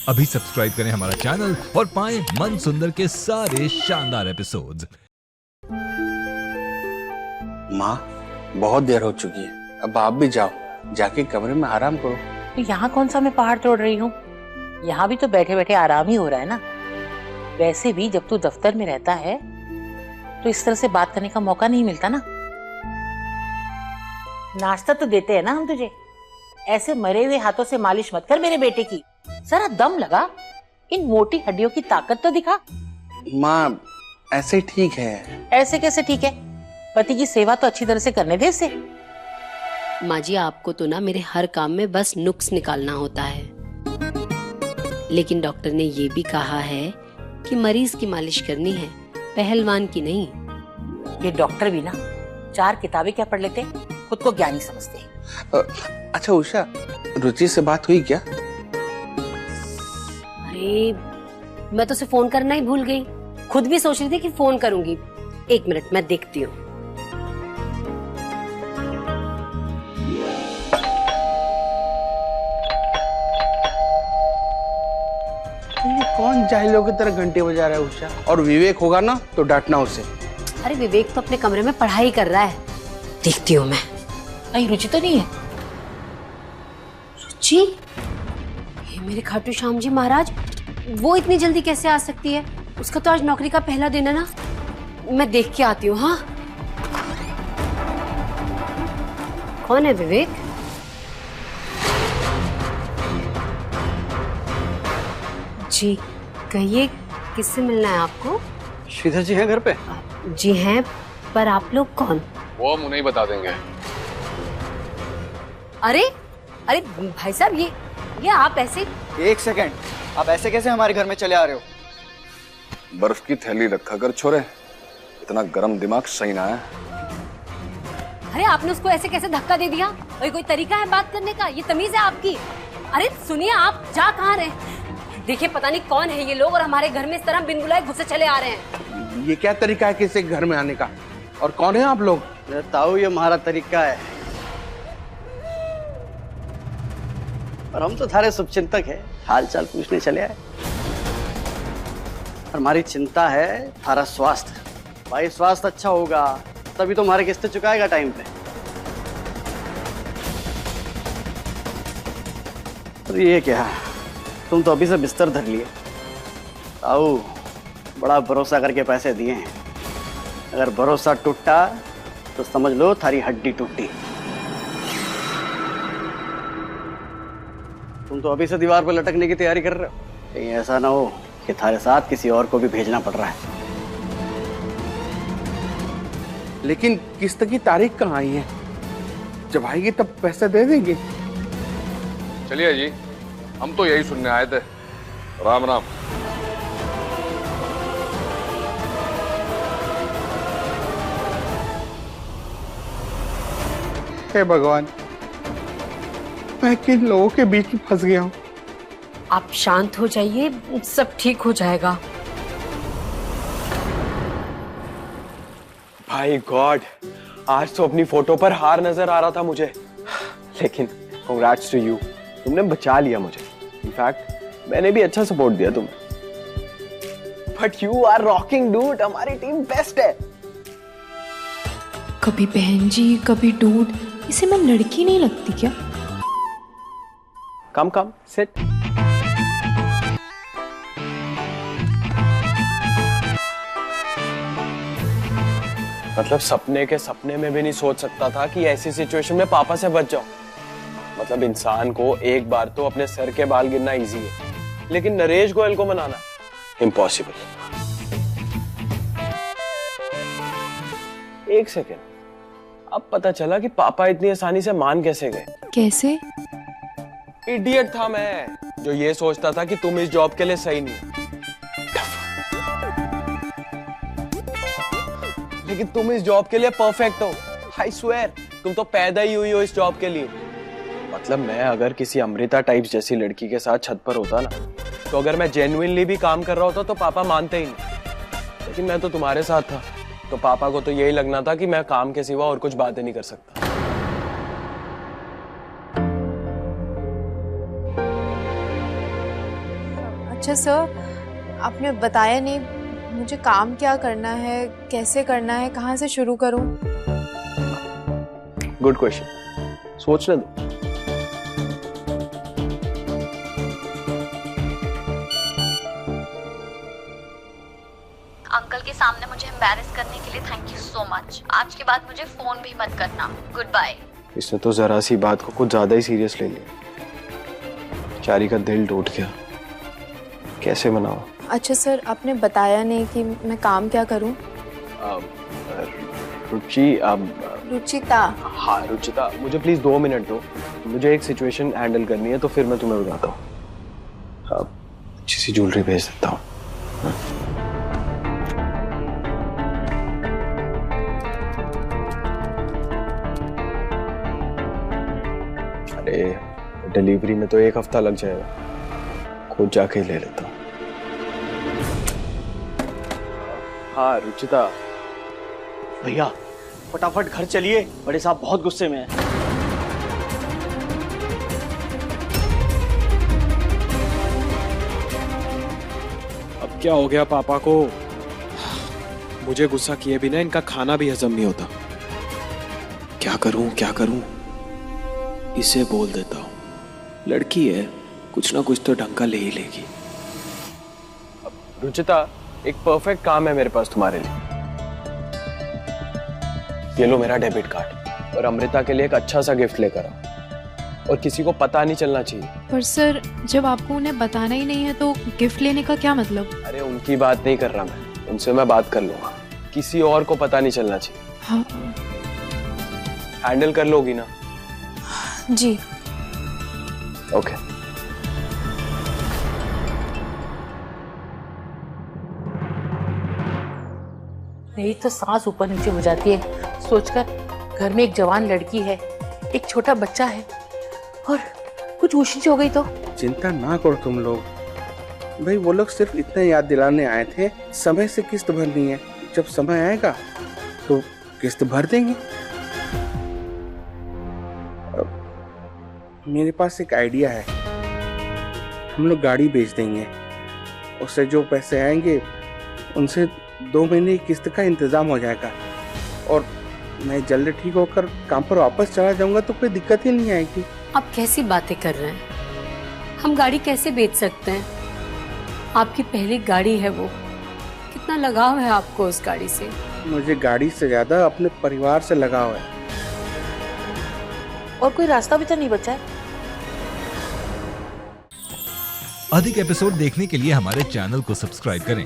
अभी सब्सक्राइब करें हमारा चैनल और पाएं मन सुंदर के सारे शानदार एपिसोड्स। माँ, बहुत देर हो चुकी है, अब आप भी जाओ, जाके कमरे में आराम करो। तो यहाँ कौन सा मैं पहाड़ तोड़ रही हूँ, यहाँ भी तो बैठे बैठे आराम ही हो रहा है ना। वैसे भी जब तू दफ्तर में रहता है तो इस तरह से बात करने का मौका नहीं मिलता ना। नाश्ता तो देते हैं ना हम तुझे, ऐसे मरे हुए हाथों से मालिश मत कर मेरे बेटे की। जरा दम लगा, इन मोटी हड्डियों की ताकत तो दिखा। माँ, ऐसे ठीक है। ऐसे कैसे ठीक है, पति की सेवा तो अच्छी तरह से करने दे इसे। माँ जी, आपको तो ना मेरे हर काम में बस नुक्स निकालना होता है, लेकिन डॉक्टर ने ये भी कहा है कि मरीज की मालिश करनी है, पहलवान की नहीं। ये डॉक्टर भी ना 4 किताबें क्या पढ़ लेते, खुद को ज्ञानी समझते। अच्छा उषा, रुचि से बात हुई क्या? अरे मैं तो उसे फोन करना ही भूल गई, खुद भी सोच रही थी कि फोन करूंगी। 1 मिनट मैं देखती हूँ। कौन जाहिलों की तरह घंटे बजा रहा है उषा? और विवेक होगा ना तो डांटना उसे। अरे विवेक तो अपने कमरे में पढ़ाई कर रहा है, देखती हूँ मैं। कहीं रुचि तो नहीं है? रुचि? ये मेरे खाटू श्याम जी महाराज, वो इतनी जल्दी कैसे आ सकती है? उसका तो आज नौकरी का पहला दिन है ना। मैं देख के आती हूँ। हाँ, कौन है विवेक? जी कहिए, किससे मिलना है आपको? श्रीधर जी हैं घर पे? जी हैं, पर आप लोग कौन? वो हम उन्हें बता देंगे। अरे अरे भाई साहब, ये आप ऐसे? 1 सेकंड, आप ऐसे कैसे हमारे घर में चले आ रहे हो? बर्फ की थैली रखा कर छोरे, इतना गरम दिमाग सही ना है। अरे आपने उसको ऐसे कैसे धक्का दे दिया? कोई तरीका है बात करने का? ये तमीज है आपकी? अरे सुनिए, आप जा कहाँ रहे? देखिए पता नहीं कौन है ये लोग, और हमारे घर में इस तरह बिन बुलाए घुसे चले आ रहे हैं। ये क्या तरीका है किसी घर में आने का? और कौन है आप लोग? ताऊ, ये हमारा तरीका है, और हम तो थारे शुभचिंतक है, हाल चाल पूछने चले आए। हमारी चिंता है थारा स्वास्थ्य। भाई स्वास्थ्य अच्छा होगा तभी तो हमारे किस्तें चुकाएगा टाइम पे। तो ये क्या, तुम तो अभी से बिस्तर धर लिए। ताऊ, बड़ा भरोसा करके पैसे दिए हैं, अगर भरोसा टूटा तो समझ लो थारी हड्डी टूटी। तुम तो अभी से दीवार पर लटकने की तैयारी कर रहे हो, कहीं ऐसा ना हो कि थारे साथ किसी और को भी भेजना पड़ रहा है। लेकिन किस्त की तारीख कहाँ आई है? जब आएगी तब पैसा दे देंगे। चलिए जी, हम तो यही सुनने आए थे। राम राम। हे भगवान, मैं किन लोगों के बीच में फंस गया हूँ। आप शांत हो जाइए, सब ठीक हो जाएगा। भाई गॉड, आज तो अपनी फोटो पर हार नजर आ रहा था मुझे, लेकिन कांग्रेट्स टू यू, तुमने बचा लिया मुझे। इनफैक्ट मैंने भी अच्छा सपोर्ट दिया तुम्हें। But you are rocking dude, हमारी टीम बेस्ट है। कभी बहन जी, कभी डूड, इसे मैं लड़की नहीं लगती क्या? कम कम सिट। मतलब सपने के सपने में भी नहीं सोच सकता था कि ऐसी सिचुएशन में पापा से बच जाऊं। मतलब इंसान को एक बार तो अपने सर के बाल गिरना इजी है, लेकिन नरेश गोयल को मनाना इम्पॉसिबल। 1 सेकेंड, अब पता चला कि पापा इतनी आसानी से मान कैसे गए। कैसे? इडियट था मैं, जो ये सोचता था कि तुम इस जॉब के लिए सही नहीं, लेकिन तुम इस जॉब के लिए परफेक्ट हो। आई स्वेयर, तुम तो पैदा ही हुई हो इस जॉब के लिए। मतलब मैं अगर किसी अमृता टाइप्स जैसी लड़की के साथ छत पर होता ना, तो अगर मैं जेन्युइनली भी काम कर रहा होता तो पापा मानते ही नहीं, लेकिन मैं तो तुम्हारे साथ था, तो पापा को तो यही लगना था कि मैं काम के सिवा और कुछ बातें नहीं कर सकता। अच्छा सर, आपने बताया नहीं मुझे काम क्या करना है, कैसे करना है, कहाँ से शुरू करूँ? गुड क्वेश्चन, सोचने दो। अंकल के सामने मुझे एम्बैरेस करने के लिए थैंक यू सो मच। आज के बाद मुझे फोन भी मत करना। Good bye. इसने तो जरा सी बात को कुछ ज्यादा ही सीरियस ले लिया। बेचारी का दिल टूट गया, कैसे मनाओ? अच्छा सर, आपने बताया नहीं कि मैं काम क्या करूँ? रुचिता। हाँ रुचिता, मुझे प्लीज 2 मिनट दो, मुझे एक सिचुएशन हैंडल करनी है, तो फिर मैं तुम्हें बताता हूँ। अच्छी सी ज्वेलरी भेज देता हूँ। अरे डिलीवरी में तो 1 हफ्ता लग जाएगा, खुद जाके ले लेता हूँ। हाँ रुचिता। भैया फटाफट घर चलिए, बड़े साहब बहुत गुस्से में हैं। अब क्या हो गया पापा को? मुझे गुस्सा किए बिना इनका खाना भी हजम नहीं होता। क्या करूं क्या करूं? इसे बोल देता हूं, लड़की है, कुछ ना कुछ तो ढंग का ले ही लेगी। रुचिता, एक परफेक्ट काम है मेरे पास तुम्हारे लिए। ये लो मेरा डेबिट कार्ड, और अमृता के लिए एक अच्छा सा गिफ्ट लेकर आओ, और किसी को पता नहीं चलना चाहिए। पर सर, जब आपको उन्हें बताना ही नहीं है तो गिफ्ट लेने का क्या मतलब? अरे उनकी बात नहीं कर रहा मैं, उनसे मैं बात कर लूंगा, किसी और को पता नहीं चलना चाहिए। हाँ हैंडल कर लोगी ना? जी। ओके। मेरी तो सांस ऊपर नीचे हो जाती है सोचकर, घर में एक जवान लड़की है, एक छोटा बच्चा है, और कुछ ऊशीच हो गई तो। चिंता ना करो तुम लोग भाई, वो लोग सिर्फ इतना याद दिलाने आए थे, समय से किस्त भरनी है, जब समय आएगा तो किस्त भर देंगे। मेरे पास एक आइडिया है, हम लोग गाड़ी बेच देंगे, उससे जो पैसे आएंगे उनसे 2 महीने की किस्त का इंतजाम हो जाएगा, और मैं जल्द ठीक होकर काम पर वापस चला जाऊंगा तो कोई दिक्कत ही नहीं आएगी। आप कैसी बातें कर रहे हैं? हम गाड़ी कैसे बेच सकते हैं? आपकी पहली गाड़ी है वो, कितना लगाव है आपको उस गाड़ी से? मुझे गाड़ी से ज्यादा अपने परिवार से लगाव है। और कोई रास्ता भी तो नहीं बचा है। अधिक एपिसोड देखने के लिए हमारे चैनल को सब्सक्राइब करें